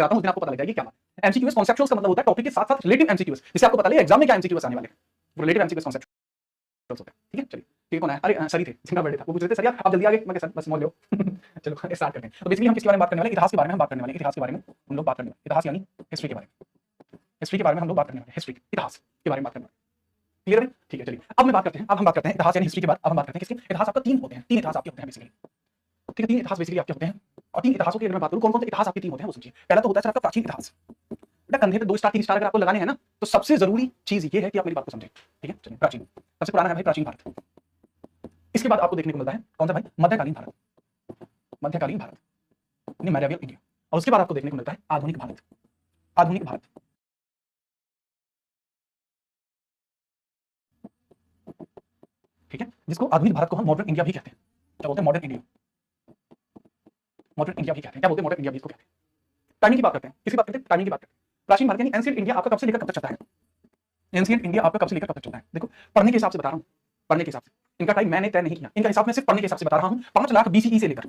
कराता हूं उस दिन आपको पता लग जाएगी क्या बात है। एमसीक्यूएस कॉन्सेप्चुअल्स का मतलब होता है टॉपिक के साथ साथ रिलेटिव एमसीक्यूएस, जिससे आपको पता लगे एग्जाम में क्या एमसीक्यूएस आने वाले हैं, वो रिलेटिव एमसीक्यूएस कॉन्सेप्चुअल्स होते हैं। ठीक है, चलिए ठीक कौन है, अरे सरी थे, जिनका बर्थडे था वो पूछ रहे थे सर आप जल्दी आ गए, मैं बस मोल लो चलो स्टार्ट करते हैं। तो बेसिकली हम किसके बारे में बात करने वाले, इतिहास के बारे में हम बात करने वाले, इतिहास के बारे में हम लोग बात करने वाले, इतिहास यानी हिस्ट्री के बारे में, हिस्ट्री के बारे में हम लोग बात करने वाले, हिस्ट्री इतिहास के बारे में बात करने वाले। क्लियर है, ठीक है चलिए अब हम बात करते हैं, अब हम बात करते हैं इतिहास यानी हिस्ट्री के बाद अब हम बात करते हैं किसके, इतिहास आपका तीन होते हैं, तीन इतिहास आपके होते हैं बेसिकली। ठीक है, तीन इतिहास बेसिकली आपके होते हैं, और तीन इतिहासों की अगर मैं बात करूं कौन कौन से इतिहास आपके तीन होते हैं वो समझिए। पहला तो होता है सर आपका प्राचीन इतिहास, बेटा कंधे पे 2 स्टार 3 स्टार अगर आपको लगाने हैं ना तो सबसे जरूरी चीज ये है कि आप मेरी बात को समझें। ठीक है चलिए, प्राचीन सबसे पुराना है भाई प्राचीन भारत। इसके बाद आपको देखने को मिलता है कौन सा भाई, मध्यकालीन भारत, मध्यकालीन भारत यानी मेडिवल इंडिया। और उसके बाद आपको देखने को मिलता है आधुनिक भारत, आधुनिक भारत। ठीक है, जिसको आधुनिक भारत को हम मॉडर्न इंडिया भी कहते हैं। क्या बोलते हैं, मॉडर्न इंडिया, मॉडर्न इंडिया भी कहते हैं। क्या बोलते हैं, मॉडर्न इंडिया भी इसको कहते हैं। टाइमिंग की बात करते हैं, किसकी बात करते हैं, टाइमिंग की बात करते हैं। प्राचीन भारत यानी एंशिएंट इंडिया आपका कब से लेकर कब तक चलता है, एंशिएंट इंडिया आपका कब से लेकर कब तक चलता है। देखो पढ़ने के हिसाब से बता रहा हूं, पढ़ने के हिसाब से इनका टाइम मैंने तय नहीं किया, इनका हिसाब में सिर्फ पढ़ने के हिसाब से बता रहा हूं। 5 लाख बीसीई से लेकर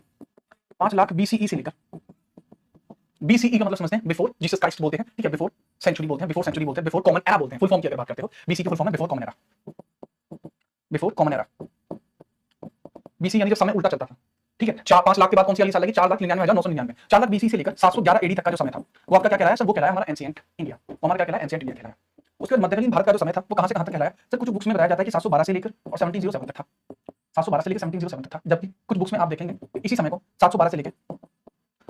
5 लाख बीसीई से लेकर, बीसीई का मतलब समझते हैं बिफोर जीसस क्राइस्ट बोलते हैं। ठीक है, बिफोर सेंचुरी बोलते हैं, बिफोर सेंचुरी बोलते हैं, बिफोर कॉमन एरा बोलते हैं। फुल फॉर्म की अगर बात करते हो बीसी की फुल फॉर्म है before common era, before common era. BC यानी जब समय उल्टा चलता था। ठीक है, 5 लाख के बाद कौन सी वाली साल लगी, 4,99,999, 4 लाख बीसी से लेकर 711 एडी तक का जो समय था वो आपका क्या कहलाया सर, वो कहलाया हमारा एंशिएंट इंडिया। हमारा क्या कहलाया, एंशिएंट इंडिया कहलाया। उसके बाद मध्यकालीन भारत का जो समय था वो कहां से कहां तक कहलाया सर, कुछ बुक्स में बताया जाता है कि 712 से लेकर और 1707 तक था, 712 से लेकर 1707 तक था, जबकि कुछ बुक्स में आप देखेंगे इसी समय को 712 से लेकर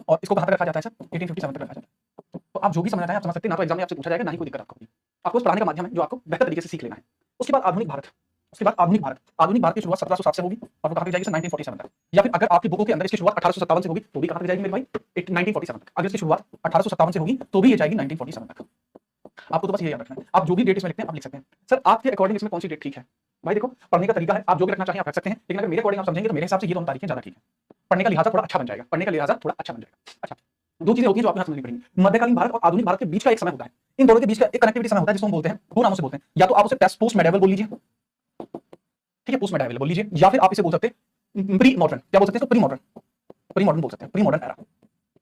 और इसको कहां तक रखा जाता है सर, 1857 तक रखा जाता है। तो आप जो भी समझना चाहें आप समझ सकते हैं, ना तो एग्जाम में आपसे पूछा जाएगा ना ही कोई दिक्कत आपको होगी। आपको उस पढ़ाने का माध्यम है जो आपको बेहतर तरीके से सीख लेना है। उसके बाद आधुनिक भारत, उसके बाद आधुनिक भारत, आधुनिक भारत की शुरुआत 1707 से होगी और वो कहां तक जाएगी सर 1947 तक। या फिर अगर आपकी बुकों के अंदर इसकी शुरुआत 1857 से होगी तो भी कहां तक जाएगी मेरे भाई 1947 तक। अगर इसकी शुरुआत 1857 से होगी तो भी ये जाएगी 1947 तक। आपको तो बस ये याद रखना है, आप जो भी डेट इसमें लिखते हैं आप लिख सकते हैं सर आपके अकॉर्डिंग इसमें कौन सी डेट ठीक है। भाई देखो पढ़ने का तरीका है, आप जो भी रखना चाहें आप रख सकते हैं, लेकिन अगर मेरे अकॉर्डिंग आप समझेंगे तो मेरे हिसाब से ये दोनों तारीखें ज्यादा ठीक है। पढ़ने का लिहाजा थोड़ा अच्छा बन जाएगा, पढ़ने का लिहाजा थोड़ा अच्छा बन जाएगा। अच्छा, दो चीजें होती हैं जो आपको समझनी पड़ेंगी। मध्यकालीन भारत और आधुनिक भारत के बीच का एक समय होता है, इन दोनों के बीच का एक कनेक्टिविटी समय होता है जिसको हम बोलते हैं, दो नामों से बोलते हैं। या तो आप उसे पोस्ट मेडिवल बोल लीजिए, ठीक है पोस्ट मेडिवल बोल लीजिए, या फिर आप इसे बोल सकते हैं प्री मॉडर्न। क्या बोल सकते हैं इसको, प्री मॉडर्न, प्री मॉडर्न बोल सकते हैं, pre modern era,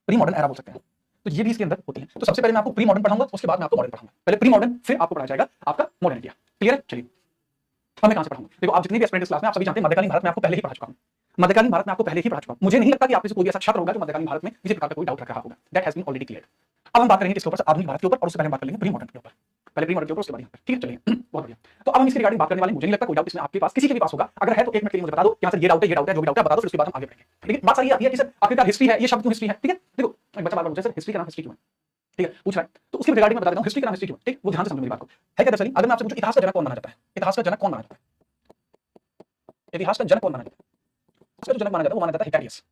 pre modern era बोल सकते हैं। तो ये भी इसके अंदर होती है। तो सबसे पहले मैं आपको प्री मॉडर्न पढ़ाऊंगा, उसके बाद मैं आपको मॉडर्न पढ़ाऊंगा। पहले प्री मॉडर्न, फिर आपको पढ़ाया जाएगा आपका मॉडर्न इंडिया। क्लियर है, चलिए अब मैं कहां से पढ़ाऊंगा। देखो आप जितनी भी एस्पिरेंट्स क्लास में आप सभी जानते हैं मध्यकालीन भारत में आपको पहले ही पढ़ा चुका हूं, मध्यकालीन भारत में आपको पहले ही पढ़ा चुका हूं। मुझे नहीं लगता कि आप में से कोई भी ऐसा छात्र होगा जो मध्यकालीन भारत में किसी प्रकार का कोई डाउट रख रहा होगा। That has been already clear. अब हम बात करेंगे इसके ऊपर, आधुनिक भारत के ऊपर, और उससे पहले हम बात कर लेंगे प्री मॉडर्न के ऊपर। पहले प्री मॉडर्न के ऊपर, उसके बाद यहाँ पर। ठीक है चलिए बहुत बढ़िया। तो अब हम इसके रिगार्डिंग बात करने वाले, मुझे नहीं लगता कोई डाउट इसमें आपके पास किसी के भी पास होगा। अगर है तो 1 मिनट के लिए मुझे बता दो कि सर ये डाउट है, ये डाउट है, जो भी डाउट है बता दो, फिर उसके बाद हम आगे बढ़ेंगे। लेकिन बात सारी आती है कि सर आखिरकार हिस्ट्री है, ये शब्द क्यों हिस्ट्री है। ठीक है, देखो एक बच्चा बार बार मुझे सर हिस्ट्री का नाम हिस्ट्री क्यों है, ठीक है पूछ रहा है, तो उसके रिगार्डिंग मैं बता देता हूं हिस्ट्री का नाम हिस्ट्री क्यों। ठीक, वो ध्यान से समझो मेरी बात को। है क्या दरअसल, अगर मैं आपसे पूछूं इतिहास का जनक कौन माना जाता है, इतिहास का जनक कौन माना जाता है, इतिहास का जनक कौन माना जाता है, उसका जो जनक माना जाता है वो माना जाता है हिकारियस।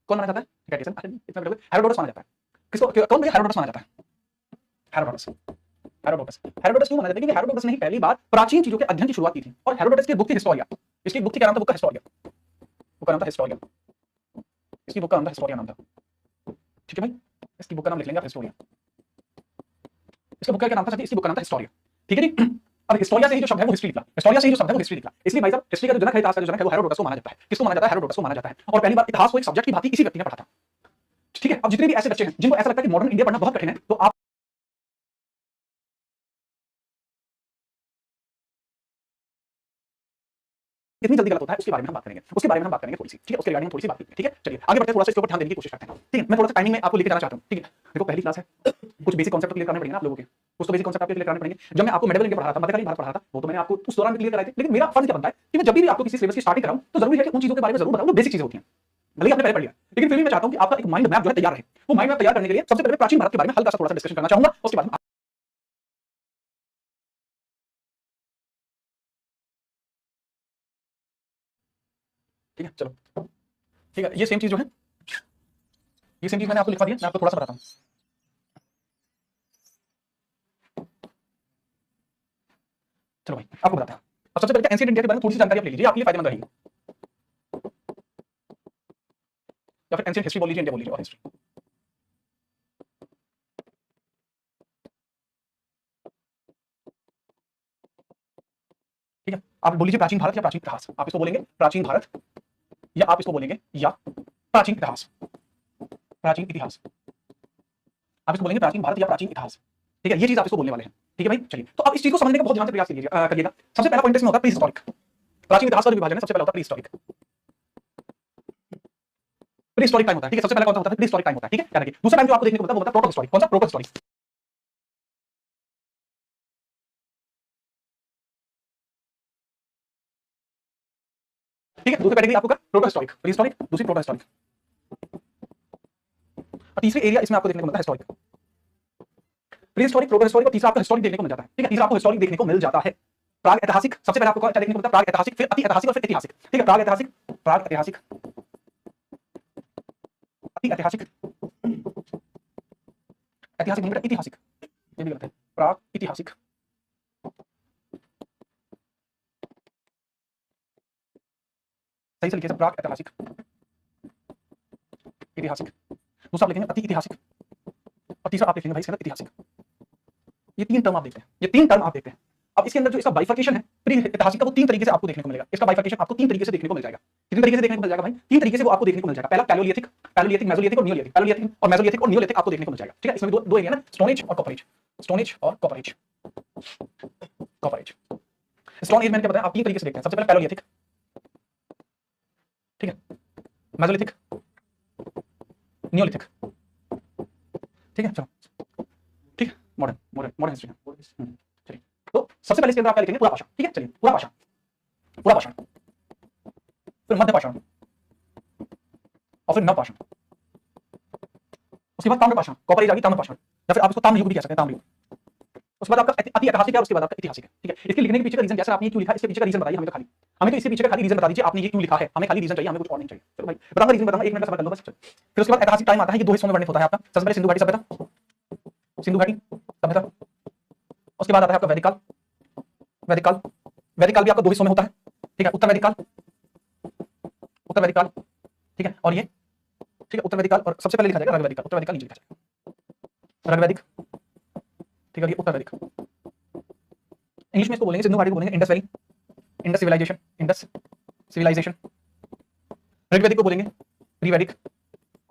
कौन माना जाता है, हिकारियस। इतना बड़ा हेरोडोटस माना जाता है। किसको, कौन भैया हेरोडोटस माना जाता है, हेरोडोटस। हेरोडोटस, हेरोडोटस क्यों माना जाता है, क्योंकि हेरोडोटस ने ही पहली बार प्राचीन चीजों के अध्ययन की शुरुआत की थी। और हेरोडोटस की बुक थी हिस्टोरिया, इसकी बुक थी क्या नाम था, बुक का हिस्टोरिया, बुक का नाम था हिस्टोरिया, इसकी बुक का नाम था हिस्टोरिया नाम था। ठीक है भाई, इसकी बुक का नाम लिख लेंगे आप हिस्टोरिया, इसका बुक का क्या नाम था, इसकी बुक का नाम था हिस्टोरिया। ठीक है जी। अब हिस्टोरिया से ही जो शब्द है वो हिस्ट्री निकला, हिस्टोरिया से ही जो शब्द है वो हिस्ट्री निकला। इसलिए भाई साहब हिस्ट्री का जो जनक है, इतिहास का जो जनक है वो हेरोडोटस को माना जाता है। किसको माना जाता है, हेरोडोटस को माना जाता है। और पहली बार इतिहास को एक सब्जेक्ट की भांति इसी व्यक्ति ने पढ़ा था। ठीक है, अब जितने भी ऐसे बच्चे हैं जिनको ऐसा लगता है कि मॉडर्न इंडिया पढ़ना बहुत कठिन है, तो आप कितनी जल्दी गलत होता है उसके बारे में हम बात करेंगे, उसके बारे में हम बात करेंगे थोड़ी सी। ठीक है, उसके रिगार्डिंग हम थोड़ी सी बात करेंगे। ठीक है चलिए आगे बढ़ते हैं, थोड़ा सा इसके ऊपर ध्यान देने की कोशिश करते हैं। ठीक है, मैं थोड़ा सा टाइमिंग में आपको लेके जाना चाहता हूं। ठीक है, देखो पहली क्लास है, कुछ बेसिक कांसेप्ट क्लियर करने पड़ेंगे आप लोगों के, कुछ तो बेसिक कांसेप्ट आपको क्लियर करने पड़ेंगे। जब मैं आपको मेडिवल इंडिया पढ़ा था, मध्यकालीन भारत पढ़ा था, वो तो मैंने आपको उस दौरान क्लियर कराए थे। लेकिन मेरा फर्ज क्या बनता है कि मैं जब भी आपको किसी सिलेबस की स्टार्टिंग कराऊं तो जरूरी है कि उन चीजों के बारे में जरूर बताऊं जो बेसिक चीजें होती हैं, भले आपने पहले पढ़ लिया, लेकिन फिर भी मैं चाहता हूं कि आपका एक माइंड मैप जो है तैयार रहे। वो माइंड मैप तैयार करने के लिए सबसे पहले प्राचीन भारत के बारे में हल्का सा थोड़ा सा डिस्कशन करना चाहूंगा, उसके बाद ठीक है चलो। ठीक है, ये सेम चीज जो है, ये सेम चीज मैंने आपको लिखवा दिया, मैं आपको थोड़ा सा बताता हूं। चलो भाई आपको बताते हैं। अब सबसे पहले एंशिएंट इंडिया के बारे में थोड़ी सी जानकारी आप ले लीजिए, आपके लिए फायदेमंद रहेगी। या फिर एंशिएंट हिस्ट्री बोल लीजिए, इंडिया बोल लीजिए, और हिस्ट्री। ठीक है, आप बोल लीजिए प्राचीन भारत या प्राचीन इतिहास। आप इसको बोलेंगे प्राचीन भारत या आप इसको बोलेंगे या प्राचीन इतिहास, प्राचीन इतिहास। आप इसको बोलेंगे प्राचीन भारत या प्राचीन इतिहास, ठीक है, ये चीज आप इसको बोलने वाले हैं, ठीक है भाई। चलिए, तो अब इस चीज को समझने का बहुत ध्यान से प्रयास करिएगा। सबसे पहला पॉइंट इसमें होगा प्री हिस्टोरिक। प्राचीन इतिहास का जो विभाजन है सबसे पहला होता है pre historic. Pre historic time होता है, ठीक है, सबसे पहला कौन सा होता है? प्री हिस्टोरिक टाइम होता है, ठीक है, याद रखिए। दूसरा टाइम जो आपको देखने को मिलता है वो होता है प्रोटो हिस्टोरिक। कौन सा? प्रोटो हिस्टोरिक, ठीक है। दूसरी कैटेगरी आपको प्रोटो हिस्टोरिक, प्री हिस्टोरिक, दूसरी प्रोटो हिस्टोरिक, और तीसरी एरिया इसमें आपको देखने को मिलता है historic. Pre historic, proto historic और तीसरा आपको हिस्टोरिक देखने को मिल जाता है, ठीक है, तीसरा आपको हिस्टोरिक देखने को मिल जाता है। प्राग ऐतिहासिक सबसे पहले आपको क्या देखने को मिलता है? प्राग ऐतिहासिक, फिर अति ऐतिहासिक और फिर ऐतिहासिक, ठीक है। प्राग ऐतिहासिक, प्राग ऐतिहासिक, अति ऐतिहासिक, ऐतिहासिक नहीं बेटा ऐतिहासिक, ये भी गलत है। प्राग ऐतिहासिक, सही से लिखिए, प्राग ऐतिहासिक, ऐतिहासिक। दूसरा आप लिखेंगे अति ऐतिहासिक, और तीसरा आप लिखेंगे भाई ऐतिहासिक। ये तीन टर्म आप देखते हैं, ये तीन टर्म आप देखते हैं। अब इसके अंदर जो इसका बाइफर्केशन है प्री ऐतिहासिक का, वो तीन तरीके से आपको देखने को मिलेगा। इसका बाइफर्केशन आपको तीन तरीके से देखने को मिल जाएगा। कितने तरीके से देखने को मिल जाएगा भाई? तीन तरीके से वो आपको देखने को मिल जाएगा। पहला पैलोलिथिक, पैलोलिथिक, मेसोलिथिक और नियोलिथिक। पैलोलिथिक और मेसोलिथिक और नियोलिथिक आपको देखने को मिल जाएगा, ठीक है। इसमें दो एरिया ना, स्टोन एज और कॉपर एज, स्टोन एज और copper age, copper age. Stone age मैंने क्या बताया, आप तीन तरीके से देखते हैं। सबसे पहले पैलोलिथिक, ठीक है, मेसोलिथिक, नियोलिथिक, ठीक है। चलो, ठीक है, मॉडर्न मॉडर्न मॉडर्न हिस्ट्री। चलिए, तो सबसे पहले इसके अंदर आप क्या लिखेंगे? पुरा पाषाण, ठीक है। चलिए, पुरा पाषाण, पुरा पाषाण, फिर मध्य पाषाण और फिर नव पाषाण। उसके बाद ताम्र पाषाण, कॉपर एज आ गई, ताम्र पाषाण, या फिर आप इसको ताम्र युग भी कह सकते हैं, ताम्र युग। उसके बाद आपका अति ऐतिहासिक है, उसके बाद आपका ऐतिहासिक है, ठीक है। इसके लिखने के पीछे का रीजन क्या है? आपने क्यों लिखा? इसके पीछे का रीजन बताइए हमें। तो खाली हमें तो इसके पीछे का खाली रीजन बता दीजिए, आपने ये क्यों लिखा है। हमें खाली रीजन चाहिए, हमें कुछ और नहीं चाहिए। चलो भाई, बताऊंगा रीजन, बताऊंगा, 1 मिनट का समय कर लो बस। फिर उसके बाद ऐतिहासिक टाइम आता है, ये दो हिस्सों में वर्णित होता है आपका। सबसे पहले सिंधु घाटी सभ्यता, सिंधु घाटी सभ्यता। उसके बाद आता है आपका वैदिक काल, वैदिक काल, वैदिक काल भी आपका दो हिस्सों में होता है, ठीक है। उत्तर वैदिक काल, उत्तर वैदिक काल, ठीक है, और ये, ठीक है, उत्तर वैदिक काल, और सबसे पहले लिखा जाएगा ऋग्वैदिक काल। उत्तर वैदिक काल नीचे लिखा जाएगा, ऋग्वैदिक, ठीक है, ये उत्तर वैदिक। इंग्लिश में इसको बोलेंगे, सिंधु घाटी को बोलेंगे Indus valley, Indus civilisation, Indus civilisation. ऋग्वैदिक को बोलेंगे प्री-वैदिक,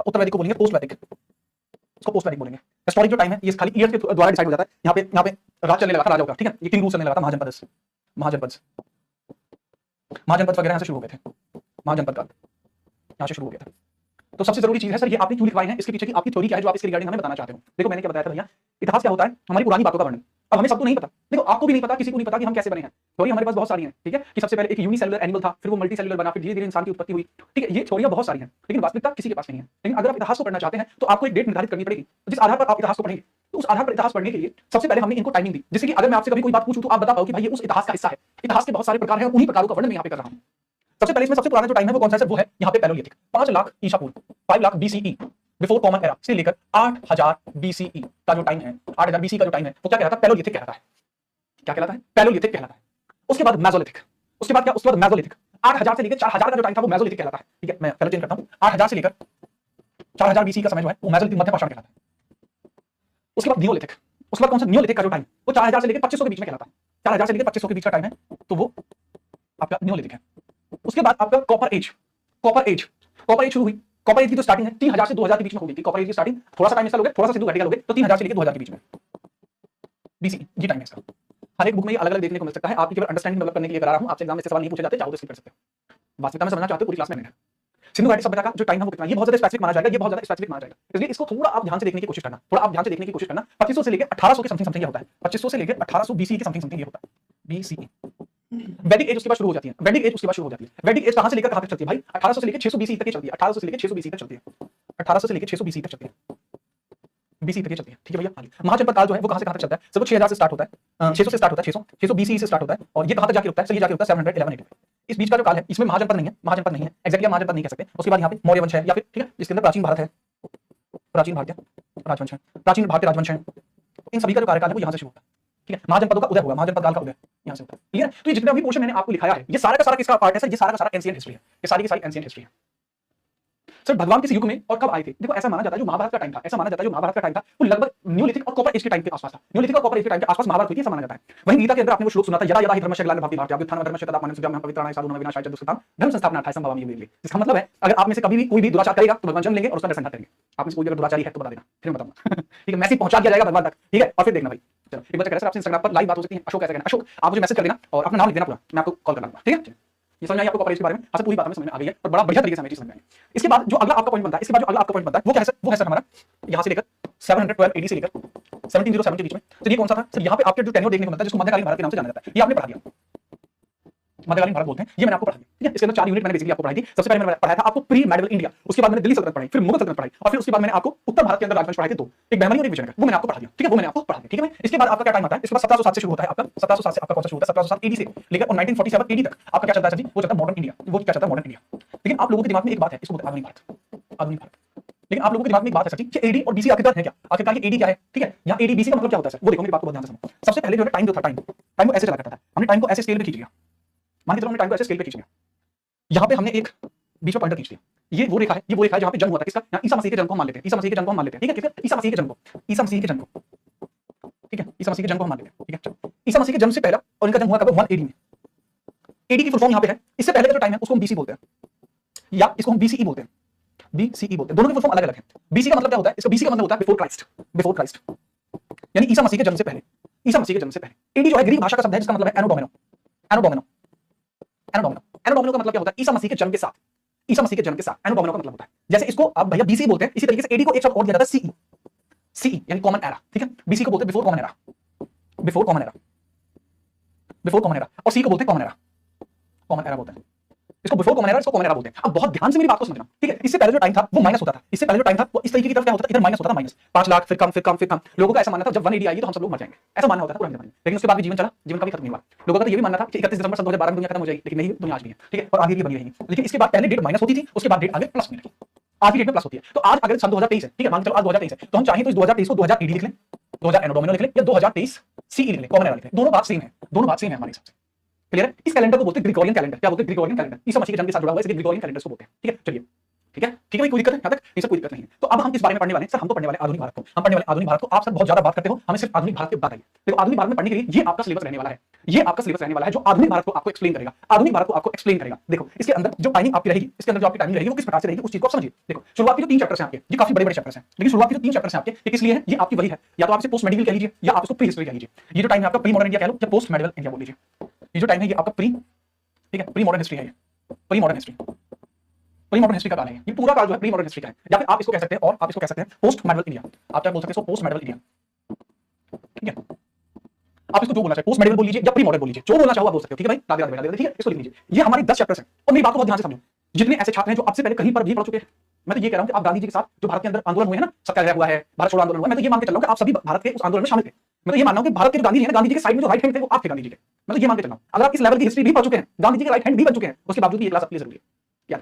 उत्तर वैदिक को बोलेंगे पोस्ट वैदिक, इसको पोस्ट वैदिक बोलेंगे। हिस्टोरिक जो टाइम है ये खाली ईयर के द्वारा डिसाइड हो जाता है। यहाँ पे राज चलने लगा था राजाओं का, ठीक है, ये किंग रूल चलने लगा था, महाजनपद, महाजनपद, महाजनपद वगैरह यहाँ से शुरू हो गए थे, महाजनपद काल यहाँ से शुरू हो गया था। तो सबसे जरूरी चीज है सर, ये आपने क्यों लिखवाई है, इसके पीछे की आपकी थ्योरी क्या है जो आप इसके रिगार्डिंग हमें बताना चाहते हो। देखो मैंने क्या बताया था भैया, इतिहास क्या होता है? हमारी पुरानी बातों का वर्णन। अब हमें सबको नहीं पता, देखो आपको भी नहीं पता, किसी को नहीं पता कि हम कैसे बने हैं। थ्योरी हमारे पास बहुत सारी हैं, ठीक है, कि सबसे पहले एक यूनिसेलुलर एनिमल था, फिर वो मल्टीसेलुलर बना, फिर धीरे-धीरे इंसान की उत्पत्ति हुई, ठीक है। ये थ्योरियां बहुत सारी हैं, लेकिन वास्तविकता किसी के पास नहीं है। लेकिन अगर आप इतिहास को पढ़ना चाहते हैं तो आपको एक डेट निर्धारित करनी पड़ेगी, जिस आधार पर आप इतिहास को पढ़ेंगे। तो उस आधार पर इतिहास पढ़ने के लिए सबसे पहले हमने इनको टाइमिंग दी, जिससे कि अगर मैं आपसे कभी कोई बात पूछूं तो आप बता पाओ कि भाई ये उस इतिहास का हिस्सा है। इतिहास के बहुत सारे प्रकार हैं, उन्हीं प्रकारों का वर्णन मैं यहाँ पे कर रहा हूँ। सबसे पहले इसमें सबसे पुराना जो टाइम है वो कौन सा है? वो है यहाँ पे पैलोलिथिक, 5 लाख ईसा पूर्व, 5 lakh BCE, before common era, से लेकर 8000 BCE का जो टाइम है, 8000 BCE का जो टाइम है वो क्या कहलाता है? पैलोलिथिक कहलाता है। क्या कहलाता है? पैलोलिथिक कहलाता है। उसके बाद मेसोलिथिक, उसके बाद क्या? उसके बाद मेसोलिथिक, 8000 से लेकर 4000 का जो टाइम था वो मेसोलिथिक कहलाता है, ठीक है। मैं पहले चेंज करता हूँ, 8000 से लेकर 4000 BCE का समय जो है वो मेसोलिथिक, मध्य पाषाण कहलाता है। उसके बाद नियोलिथिक, उसके बाद कौन सा? नियोलिथिक का जो टाइम वो 4000 से लेकर 2500 के बीच में कहलाता है। 4000 से लेकर 2500 के बीच का टाइम है, तो वो आपका नियोलिथिक है। उसके बाद आपका copper age, copper age, copper age शुरू हुई। कॉपर एज की जो स्टार्टिंग है 3000 से 2000 के बीच में होगी थी। कॉपर एज की स्टार्टिंग थोड़ा सा टाइम इसका लोगे, थोड़ा सा सिंधु घाटी का लोगे तो 3000 से लेकर 2000 के बीच में BCE ये टाइम है इसका। हर एक बुक में ये अलग अलग देखने को मिल सकता है। आपकी केवल अंडरस्टैंडिंग डेवलप करने के लिए करा रहा हूं, आपसे एग्जाम में से सवाल नहीं पूछे जाते, चाहो तो स्किप कर सकते हो। वास्तविकता में समझना चाहते हो पूरी क्लास में नहीं है। सिंधु घाटी सभ्यता का जो टाइम है वो कितना, ये बहुत ज्यादा स्पेसिफिक माना जाएगा, ये बहुत ज्यादा स्पेसिफिक माना जाएगा, इसलिए इसको थोड़ा आप ध्यान से देखने की कोशिश करना, थोड़ा आप ध्यान से देखने की कोशिश करना। 2500 से लेकर 1800 के समथिंग ये होता है, 2500 से लेकर 1800 BCE के समथिंग ये होता है, BCE। वैदिक एज उसके बाद शुरू हो जाती है, वैदिक एज उसके बाद शुरू हो जाती है। वैदिक एज कहां से लेकर कहां तक चलती है भाई? 1800 से लेकर 600 BCE तक ये चलती है, 1800 से लेकर 600 BCE तक चलती है, 1800 से लेकर 600 BCE तक चलती है, BCE तक ये चलती है, ठीक है भैया। आगे महाजनपद काल जो है वो कहां से कहां तक चलता है? सब 6000 से स्टार्ट होता है, 600 से स्टार्ट होता है, 600 BCE से स्टार्ट होता है, और ये कहां तक जाके रुकता है? ये जाके रुकता है 711 इस बीच का जो काल है इसमें महाजनपद नहीं है, महाजनपद नहीं है, एक्जेक्टली महाजनपद नहीं कह सकते। उसके बाद यहाँ पे मौर्य वंश है, या फिर ठीक है जिसके अंदर प्राचीन भारत है, प्राचीन भारतीय राजवंश है, प्राचीन भारतीय राजवंश है। तो इन सभी का जो कार्यकाल है वो यहाँ से शुरू होता है, ठीक है। महाजनपदों का उदय हुआ, महाजनपद काल का उदय यहाँ से होता है, क्लियर। तो ये जितना भी पोर्शन मैंने आपको लिखाया है ये सारा का सारा किसका पार्ट है सर? ये सारा का सारा एंशिएंट हिस्ट्री है, ये सारी की सारी एंशिएंट हिस्ट्री है। सर भगवान किस युग में और कब आए थे? देखो ऐसा माना जाता है जो महाभारत का टाइम था, ऐसा माना जाता है जो महाभारत का टाइम था वो लगभग न्यूलिथिक और कॉपर एज के टाइम के आसपास था। न्यूलिथिक और कॉपर एज के टाइम के आसपास महाभारत हुई थी, ऐसा माना जाता है। वहीं गीता के अंदर आपने वो श्लोक सुना था, यदा यदा हि धर्मस्य ग्लानिर्भवति भारते अभ्युत्थानं धर्मस्य तदात्मानं सृजाम्यहं पवित्राणाय साधूनां विनाशाय च दुष्कृतां धर्म संस्थापनार्थाय संभवामि युगे युगे। इसका मतलब है अगर आप में से कभी भी कोई भी दुराचार करेगा तो भगवान जन्म लेंगे और उसका नरसंहार करेंगे। आप में से कोई भी अगर दुराचारी है तो बता देना, फिर मैं बताऊंगा। ठीक है, मैसेज पहुंचा दिया जाएगा भगवान तक। ठीक है, और फिर देखना भाई। चलो एक बच्चा कह रहा है आपसे इंस्टाग्राम पर लाइव बात हो सकती है, अशोक ऐसा कहना। अशोक आप मुझे मैसेज कर देना और अपना नाम लिख देना पूरा, मैं आपको कॉल कर लूंगा। ठीक है, ये समझ में आई आपको कॉपर एज के बारे में? हाँ सर पूरी बात हमें समझ में आ गई है और बड़ा बढ़िया तरीके से हमें चीज समझ में आई। इसके बाद जो अगला आपका पॉइंट बनता है, इसके बाद जो अगला आपका पॉइंट बनता है वो क्या है सर? वो है सर हमारा यहां से लेकर 712 एडी से लेकर 1707 के बीच में। तो ये कौन सा था सर? यहाँ पे आपके जो टेन्योर देखने को मिलता है जिसको मध्यकालीन भारत के नाम से जाना जाता है, ये आपने पढ़ा दिया। मध्यकालीन भारत बोलते हैं, ये मैंने आपको पढ़ा दिया। ठीक है, इसके अंदर 4 यूनिट मैंने बेसिकली आपको पढ़ाई थी। सबसे पहले मैंने पढ़ाया था आपको प्री मेडिवल इंडिया, उसके बाद मैंने दिल्ली सल्तनत पढ़ाई, फिर मुगल सल्तनत पढ़ाई और फिर उसके बाद मैंने आपको उत्तर भारत के अंदर राजवंश पढ़ाए थे 2, एक बहमनी और एक विजयनगर, वो मैंने आपको पढ़ा दिया। ठीक है, वो मैंने आपको पढ़ा दिया। ठीक है, इसके बाद आपका क्या टाइम आता है? इसके बाद 1707 से शुरू होता है आपका। 1707 से आपका कौन सा शुरू होता है? 1707 एडी से लेकर और 1947 एडी तक आपका क्या चलता है सर जी? वो चलता है मॉडर्न इंडिया। वो क्या चलता है? Modern India. लेकिन आप लोगों के दिमाग में एक बात है, इसको बोलते हैं आधुनिक भारत। आधुनिक भारत। लेकिन आप लोगों के दिमाग में एक बात है सर जी कि एडी और बीसी आखिरकार है क्या? आखिरकार ये एडी क्या है? ठीक है, यहाँ एडी बीसी का मतलब क्या होता है सर? वो देखो मेरी बात को बहुत ध्यान से सुनो। सबसे पहले जो है टाइम जो था, टाइम को ऐसे चला करता था। हमने टाइम को ऐसे स्केल पे खींच लिया, मान के चलो हमने टाइम को ऐसे स्केल पे खींच लिया। यहाँ पे हमने एक बीच में पॉइंटर खींच लिया, ये वो रेखा है, ये वो रेखा है जहाँ पे जन्म हुआ था किसका? यहाँ ईसा मसीह के जन्म को हम मान लेते हैं, ईसा मसीह के जन्म को हम मान लेते हैं। ठीक है, ईसा मसीह के जन्म को, ईसा मसीह के जन्म को, ठीक है, ईसा मसीह के जन्म को हम मान लेते हैं। ठीक है, ईसा मसीह के जन्म से पहले और इनका जन्म हुआ कब? 1 एडी में। एडी की फुल फॉर्म यहाँ पे है, इससे पहले का जो टाइम है उसको हम बीसी बोलते हैं या इसको हम बीसीई बोलते हैं। बीसीई बोलते हैं, दोनों की फुल फॉर्म अलग अलग है। बीसी का मतलब क्या होता है? इसका बीसी का मतलब होता है बिफोर क्राइस्ट, बिफोर क्राइस्ट यानी ईसा मसीह के जन्म से पहले, ईसा मसीह के जन्म से पहले। एडी जो है ग्रीक भाषा का शब्द है जिसका मतलब है एनो डोमिनो, एनो डोमिनो, एनो डोमिनो। एनो डोमिनो का मतलब क्या होता है? ईसा मसीह के जन्म के साथ, ईसा मसीह के जन्म के साथ एनो डोमिनो का मतलब होता है। जैसे इसको आप भैया बीसी बोलते हैं, इसी तरीके से एडी को एक शब्द और दिया जाता है सीई, सीई यानी कॉमन एरा। ठीक है, बीसी को बोलते हैं before common era, before common era, before common era, और सी को बोलते हैं कॉमन एरा, कॉमन एरा बोलते हैं। इसको बिफोर कॉमन एरा, इसको कॉमन एरा बोलते हैं। अब बहुत ध्यान से मेरी बात को समझना। ठीक है, इससे पहले जो टाइम था वो माइनस होता था, इससे पहले जो टाइम था वो इस तरीके की तरफ क्या होता था? इधर माइनस होता था, माइनस 5 लाख, फिर कम, फिर कम, फिर कम। लोगों का ऐसा मानना था जब 1 एडी आएगी तो हम सब लोग मर जाएंगे, ऐसा मानना होता था पुराने जमाने में। लेकिन उसके बाद भी जीवन चला, जीवन कभी खत्म नहीं हुआ। लोगों का तो ये भी मानना था कि 31 दिसंबर सन 2012 में दुनिया खत्म हो जाएगी, लेकिन नहीं, दुनिया आज भी है। ठीक है, और आगे भी बनी रहेगी। लेकिन इसके बाद पहले डेट माइनस होती थी, उसके बाद डेट आगे प्लस होने लगी। आज की डेट में प्लस होती है। तो आज अगर सन 2023 है, ठीक है, मान के चलो आज 2023 है, तो हम चाहें तो इस 2023 को 2000 एडी लिख लें, 2000 एनो डोमिनो लिख लें, या 2023 सीई लिख लें, कॉमन एरा लिख लें। दोनों बात सेम है, दोनों बात सेम है हमारे हिसाब से। क्लियर है? इस कैलेंडर को बोलते हैं ग्रिगोरियन कैलेंडर। क्या बोलते हैं? Gregorian calendar. ईसा मसीह के जन्म के साथ जुड़ा हुआ है, इसलिए ग्रिगोरियन कैलेंडर को बोलते हैं। ठीक है, चलिए, ठीक है, ठीक है भाई, कोई दिक्कत है यहाँ तक? ये सब कोई दिक्कत नहीं है। तो अब हम इस बारे में पढ़ने वाले हैं सर, हम तो पढ़ने वाले आधुनिक भारत को, हम पढ़ने वाले आधुनिक भारत को। आप सर बहुत ज्यादा बात करते हो, हमें सिर्फ आधुनिक भारत की बात आई। देखो आधुनिक भारत में पढ़ने के लिए ये आपका सिलेबस रहने वाला है, ये आपका सिलेबस रहने वाला है जो आधुनिक भारत को आपको एक्सप्लेन करेगा, आधुनिक भारत को आपको एक्सप्लेन करेगा। देखो इसके अंदर जो टाइमिंग आपकी रहेगी, इसके अंदर जो आपकी टाइमिंग रहेगी वो किस प्रकार से रहेगी उस चीज को आप समझिए। देखो शुरुआत के जो 3 चैप्टर्स हैं आपके, ये काफी बड़े-बड़े चैप्टर्स हैं, लेकिन शुरुआत के जो 3 चैप्टर्स हैं आपके, ये किस लिए है? ये आपकी वही है, या तो आप इसे पोस्ट मेडिवल कह लीजिए या आप इसको प्री हिस्ट्री कह लीजिए। ये जो टाइम है आपका प्री मॉडर्न इंडिया कह लो या पोस्ट मेडिवल इंडिया बोल लीजिए। ये जो टाइम है ये आपका प्री, ठीक है, प्री मॉडर्न हिस्ट्री है, ये pre modern history, pre modern history का काल है ये पूरा काल जो है प्री मॉडर्न हिस्ट्री का है। या फिर आप इसको कह सकते हैं, और आप इसको कह सकते हैं पोस्ट मेडिवल इंडिया। आप क्या बोल सकते हैं? Post medieval India. ठीक है, आप इसको जो बोलना चाहिए पोस्ट मेडिवल बोल लीजिए या प्री मॉडर्न बोल लीजिए, जो बोलना चाहो आप बोल सकते हो। ठीक है भाई, राधे राधे राधे। ठीक है, इसको लिख लीजिए। ये हमारे 10 चैप्टर्स हैं और मेरी बात को बहुत ध्यान से समझो। जितने ऐसे छात्र हैं जो आपसे पहले कहीं पर भी पढ़ चुके हैं, मैं तो ये कह रहा हूं कि आप गांधी जी के साथ जो भारत के अंदर आंदोलन हुए हैं ना, सत्याग्रह हुआ है, भारत छोड़ो आंदोलन हुआ है, मैं तो ये मान के चल रहा हूं कि आप सभी भारत के उस आंदोलन में शामिल थे। मैं तो ये मान रहा हूं कि भारत के जो गांधी जी हैं, गांधी जी के साइड में जो राइट हैंड थे वो आप थे गांधी जी के। मैं तो ये मान के चल रहा हूं, अगर आप इस लेवल की हिस्ट्री भी पढ़ चुके हैं, गांधी जी के राइट हैंड भी बन चुके हैं, उसके बावजूद भी ये क्लास आपके लिए जरूरी है यार।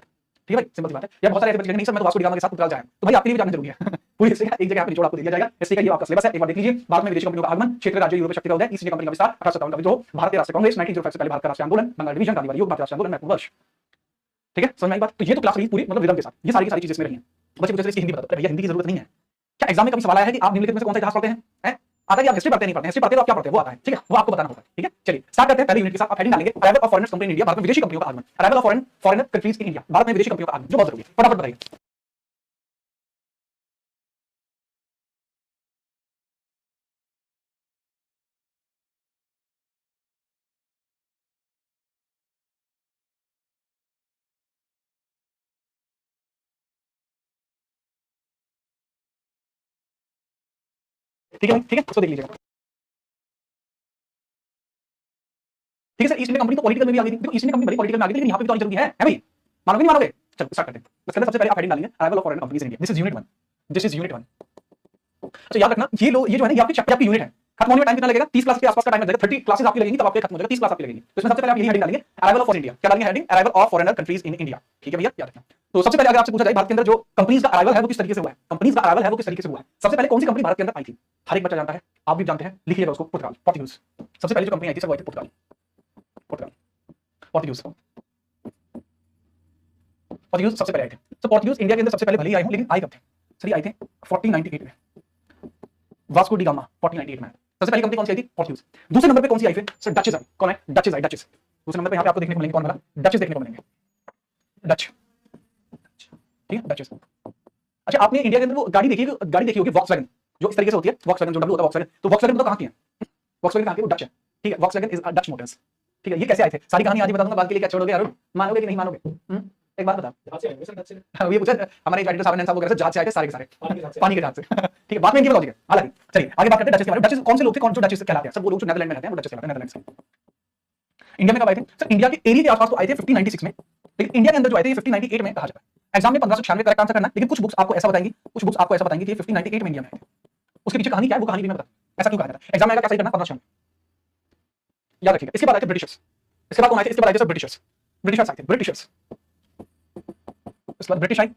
ठीक है भाई, सिंपल सी बात है। या बहुत सारे ऐसे बच्चे नहीं सर मैं तो वास्को डी गामा के साथ उत्तराल जाया, तो भाई आपके लिए भी जानना जरूरी है। पूरी हिस्ट्री का एक जगह पे निचोड़ आपको दे दिया जाएगा। हिस्ट्री का ये आपका सिलेबस है, एक बार देख लीजिए। भारत में विदेशी कंपनियों का आगमन, क्षेत्र राज्य यूरोपीय शक्ति का उदय, ईस्ट इंडिया कंपनी का विस्तार, 1857 का विद्रोह, भारतीय राष्ट्रीय कांग्रेस, 1905 से पहले भारत का राष्ट्रीय आंदोलन, बंगाल डिवीजन, गांधीवादी युग, भारतीय राष्ट्रीय आंदोलन, महत्वपूर्ण वर्ष। ठीक है, समझ में आई बात? तो ये तो क्लास रही पूरी, मतलब रिदम के साथ, ये सारी की सारी चीजें इसमें रही हैं। बच्चे पूछते हैं इसकी हिंदी बता दो, भैया हिंदी की जरूरत नहीं है। क्या एग्जाम में कभी सवाल आया है कि आप निम्नलिखित में से कौन सा इतिहास पढ़ते हैं? आता है कि आप हिस्ट्री पढ़ते नहीं पढ़ते? हिस्ट्री पढ़ते तो आप क्या पढ़ते हैं वो आता है। ठीक है, वो आपको बताना होगा। ठीक है, चलिए स्टार्ट करते हैं पहले यूनिट के साथ। आप हेडिंग डालेंगे arrival of foreigners company in India, Bharat में विदेशी कंपनियों का आगमन, arrival of foreigner countries in India, Bharat में विदेशी कंपनियों का आगमन, जो बहुत जरूरी है। फटाफट बताइए। ठीक है, ठीक है, उसको देख लीजिएगा। ठीक है सर, ईस्ट इंडिया कंपनी तो पॉलिटिकल में भी आ गई थी। देखो ईस्ट इंडिया कंपनी बड़ी पॉलिटिकल में आ गई थी, लेकिन यहाँ पे भी तो जरूरी है भाई, मानोगे नहीं मानोगे? चलो स्टार्ट करते हैं। इसके अंदर सबसे पहले आप हेडिंग डालेंगे arrival of foreign companies in India. This is unit 1, this is unit 1। अच्छा याद रखना, ये जो है ना, ये आपकी चैप्टर, आपकी यूनिट है। खत्म होने में टाइम कितना लगेगा? 30 क्लास के आसपास का टाइम लगेगा। 30 क्लासेस आपकी लगेंगी तब आपके खत्म हो जाएगा, 30 क्लास आपकी लगेगी। तो इसमें सबसे पहले आप यही हेडिंग डालेंगे अराइवल ऑफ इंडिया। क्या डालेंगे heading? Arrival of foreigner countries in India. ठीक है भैया, याद रखना। तो सबसे पहले अगर आपसे पूछा जाए भारत के अंदर जो कंपनीज का अराइवल है वो किस तरीके से हुआ है, कंपनीज का अराइवल है वो किस तरीके से हुआ है, सबसे पहले कौन सी कंपनी भारत के अंदर आई थी? हर एक बच्चा जानता है, आप भी जानते हैं, लिखिएगा उसको। पुर्तगाल, पोर्टुगीज। सबसे पहले जो कंपनी आई थी सब वो आई थी पुर्तगाल, पुर्तगाल, पोर्टुगीज, पोर्टुगीज सबसे पहले आई थी। तो पोर्टुगीज इंडिया के अंदर सबसे पहले भले ही आए हों, लेकिन आए कब थे सर? आए थे 1498 में, वास्को डी गामा 1498 में। सबसे पहली कंपनी कौन सी आई थी? पोर्टुगीज। दूसरे नंबर पे कौन सी आई फिर सर? डचेस आई। कौन है? डचेस आई, डचेस। दूसरे नंबर पे यहाँ पे आपको देखने को मिलेंगे, कौन वाला? डचेस देखने को मिलेंगे, डच, ठीक है, डचेस। अच्छा, आपने इंडिया के अंदर वो गाड़ी देखी होगी वॉक्सवैगन, जो इस तरीके से होती है, वॉक्सवैगन जो डब्ल्यू होता है वॉक्सवैगन। तो वॉक्सवैगन तो कहाँ की है? वॉक्सवैगन कहाँ की? वो डच है, ठीक है, वॉक्सवैगन इज डच मोटर्स, ठीक है। ये कैसे आए थे? सारी कहानी आज ही बता दूंगा, बात के लिए क्या छोड़ोगे अरुण? मानोगे कि नहीं मानोगे? एक बात बता। हाँ, ये पूछा हमारे एडिटर साहब ने, साहब वगैरह से जहाज से आए थे सारे के सारे, पानी के जहाज से, ठीक है। बात में इनकी लॉजिक है। हालांकि चलिए आगे बात करते हैं डचेस के बारे में। डचेस कौन से लोग थे, कौन जो डचेस कहलाते हैं? सब वो लोग जो नेदरलैंड में रहते हैं वो डचेस कहलाते हैं, नेदरलैंड से। इंडिया में कब आए थे सर? इंडिया के एरिया के आसपास तो आए थे 1596 में, लेकिन इंडिया के अंदर जो आए थे 1598 में कहा जाता है। एग्जाम में 1596 करेक्ट आंसर करना है, लेकिन कुछ बुक्स आपको ऐसा बताएंगी, कुछ बुक्स आपको ऐसा बताएंगी कि 1598 में इंडिया में आए थे। उसके पीछे कहानी क्या है वो कहानी भी मैं बता, ऐसा क्यों कहा जाता है। एग्जाम में आएगा क्या सही करना? 1596 याद रखिएगा। इसके बाद आए थे ब्रिटिशर्स। इसके बाद कौन आए थे? इसके बाद आए थे सर ब्रिटिशर्स। ब्रिटिशर्स आए थे, ब्रिटिशर्स। इसके बाद ब्रिटिश आई,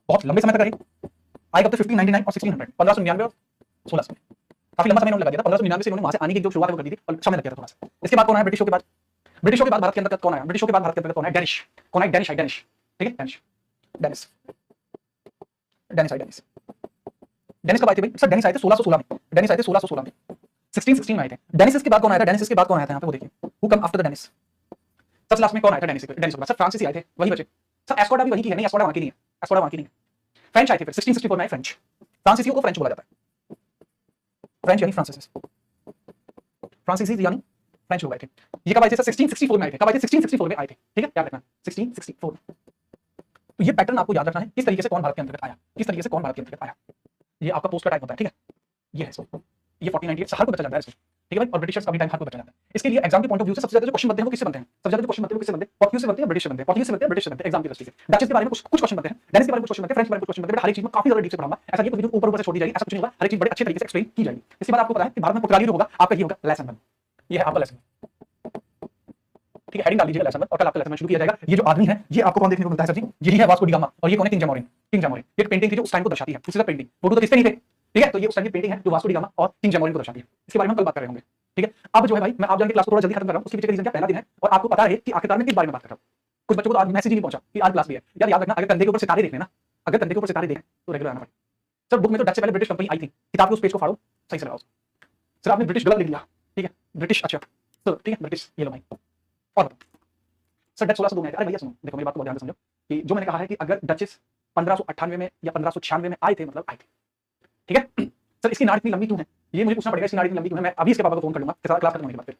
बहुत लंबे समय तक रही, आई कब तक? 1599 और 1600, 1599 और 1600, काफी लंबा समय उन्होंने लगा दिया था। 1599 से उन्होंने वहां से आने की जो शुरुआत वो कर दी थी और समय लग गया था थोड़ा सा। इसके बाद कौन आया ब्रिटिशों के बाद? ब्रिटिशों के बाद भारत के अंदर कौन आया? ब्रिटिशों के बाद भारत के अंदर कौन है? डेनिश। कौन है? डेनिश है, डेनिश, ठीक है, डेनिश, डेनिस, डेनिस आई, डेनिस। डेनिस कब आए थे भाई सर? डेनिस आए थे 1616 में, डेनिस आए थे 1616 में, 1616 में आए थे। डेनिस के बाद कौन आया था? डेनिस के बाद कौन आया था यहाँ पे वो देखिए, who come after the Dennis? सबसे लास्ट में कौन आया था डेनिस के बाद? सर फ्रांसीसी आए थे, वही बचे सर। एस्कोडा भी वही की है, नहीं एस्कोडा वहां की नहीं है, एस्कोडा वहां की नहीं है। फ्रेंच आए थे फिर 1664 में आए फ्रेंच। फ्रांसीसियों को फ्रेंच बोला जाता है, फ्रेंच यानी फ्रांसीसी, फ्रांसीसी यानी फ्रेंच लोग आए थे। ये कब आए थे सर? 1664 में आए थे। कब आए थे? 1664 में आए थे, ठीक है, याद रखना 1664। तो ये पैटर्न आपको याद रखना है, किस तरीके से कौन भारत के अंतर्गत आया, किस तरीके से कौन भारत के अंतर्गत आया। ये आपका पोस्ट का टाइम होता है, ठीक है, ये है इसमें, ये 1498 हर को बचा जाता है इसमें, ठीक है भाई। और ब्रिटिशर्स का भी टाइम हर को बचा जाता है। इसके लिए एग्जाम के पॉइंट ऑफ व्यू से सबसे ज्यादा जो क्वेश्चन बनते हैं वो किससे बनते हैं? सबसे ज्यादा जो क्वेश्चन बनते हैं वो किससे बनते हैं? पोर्टुगीज से बनते हैं, ब्रिटिश से बनते हैं, पोर्टुगीज से बनते हैं, ब्रिटिश से बनते हैं, एग्जाम की दृष्टि से। डचेस के बारे में कुछ क्वेश्चन बनते हैं, डेनिस के बारे में कुछ क्वेश्चन बनते हैं, फ्रेंच के बारे में कुछ क्वेश्चन बनते हैं। हर एक चीज में काफी ज्यादा डीप से पढ़ाऊंगा, ऐसा नहीं है वीडियो ऊपर से छोड़ दी जाएगी, ऐसा कुछ नहीं होगा। हर एक चीज बड़े अच्छे तरीके से एक्सप्लेन की जाएगी। इसके बाद आपको पता है कि भारत में पुर्तगाली जो होगा आपका ये होगा लेसन 1, ये है आपका लेसन, ठीक है। हेडिंग डाल लीजिएगा लेसन 1 और कल आपका लेसन शुरू किया जाएगा। ये जो आदमी है ये आपको कौन देखने को मिलता है सर जी? यही है वास्को डी गामा। और ये कौन है? King Zamorin, king Zamorin. ये पेंटिंग थी जो उस टाइम को दर्शाती है, दूसरी पेंटिंग फोटो तो किसके नहीं थे, ठीक है। तो ये उस टाइम की पेंटिंग है जो वास्को डी गामा और किंग जामोरिन को दर्शाती है। इसके बारे में हम कल बात कर रहे होंगे, ठीक है। अब जो है भाई मैं आप जानके क्लास को थोड़ा जल्दी खत्म कर रहा हूं, उसके पीछे का रीजन क्या? पहला दिन है और आपको पता है कि आखिरकार में किस बारे में बात कर रहा हूं। कुछ बच्चों को तो आज मैसेज ही नहीं पहुंचा कि आज क्लास भी है। यार याद रखना, अगर कंधे के ऊपर सितारे देखने ना, अगर कंधे के ऊपर सितारे देखें तो रेगुलर आना पड़ेगा। सर बुक में तो डच से पहले ब्रिटिश कंपनी आई थी, किताब के उस पेज को फाड़ो, सही से लगाओ। सर आपने ब्रिटिश गलत लिख दिया, ठीक है, ब्रिटिश, अच्छा तो ठीक है ब्रिटिश, ये लो भाई। और बताओ सर डच 1602 में आए थे। अरे भैया सुनो, देखो मेरी बात को बहुत ध्यान से समझो कि जो मैंने कहा है कि अगर डचेस 1598 में या 1596 में आए थे, मतलब आए थे, ठीक है। सर इसकी नाड़ इतनी लंबी क्यों है? ये मुझे पूछना पड़ेगा, इसकी नाड़ इतनी लंबी क्यों है? मैं अभी इसके पापा को फोन कर लूंगा, क्लास खत्म होने के बाद फिर